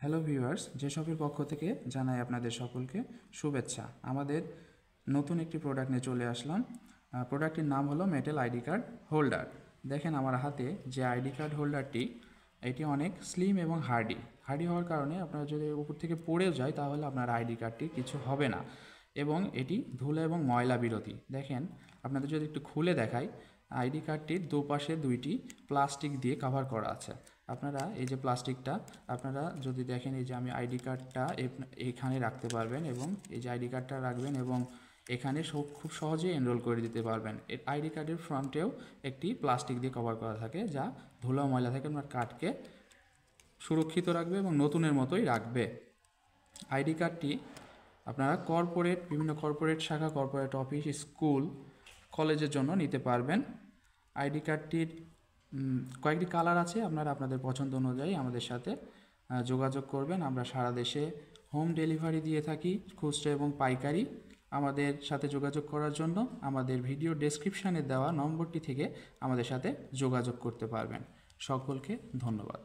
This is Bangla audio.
হ্যালো ভিউয়ার্স, যে শপের পক্ষ থেকে জানাই আপনাদের সকলকে শুভেচ্ছা। আমাদের নতুন একটি প্রোডাক্ট নিয়ে চলে আসলাম। প্রোডাক্টটির নাম হলো মেটাল আইডি কার্ড হোল্ডার। দেখেন আমার হাতে যে আইডি কার্ড হোল্ডারটি, এটি অনেক স্লিম এবং হার্ডি হওয়ার কারণে আপনারা যদি উপর থেকে পড়েও যায় তাহলে আপনার আইডি কার্ডটি কিছু হবে না এবং এটি ধুলো এবং ময়লা বিরোধী। দেখেন আপনাদের যদি একটু খুলে দেখাই, আইডি কার্ডটির দুপাশে দুইটি প্লাস্টিক দিয়ে কভার করা আছে। আপনারা এই যে প্লাস্টিকটা আপনারা যদি দেখেন, এই যে আমি আইডি কার্ডটা এখানে রাখতে পারবেন এবং এই যে আইডি কার্ডটা রাখবেন এবং এখানে খুব সহজেই এনরোল করে দিতে পারবেন। এর আইডি কার্ডের ফ্রন্টেও একটি প্লাস্টিক দিয়ে কভার করা থাকে, যা ধুলো ময়লা থেকে আপনার কার্ডকে সুরক্ষিত রাখবে এবং নতুনের মতোই রাখবে। আইডি কার্ডটি আপনারা বিভিন্ন কর্পোরেট শাখা, কর্পোরেট অফিস, স্কুল, কলেজের জন্য নিতে পারবেন। আইডি কার্ডটির কয়েকটি কালার আছে, আপনারা আপনাদের পছন্দ অনুযায়ী আমাদের সাথে যোগাযোগ করবেন। আমরা সারা দেশে হোম ডেলিভারি দিয়ে থাকি, খুচরা এবং পাইকারি। আমাদের সাথে যোগাযোগ করার জন্য আমাদের ভিডিও ডেসক্রিপশানে দেওয়া নম্বরটি থেকে আমাদের সাথে যোগাযোগ করতে পারবেন। সকলকে ধন্যবাদ।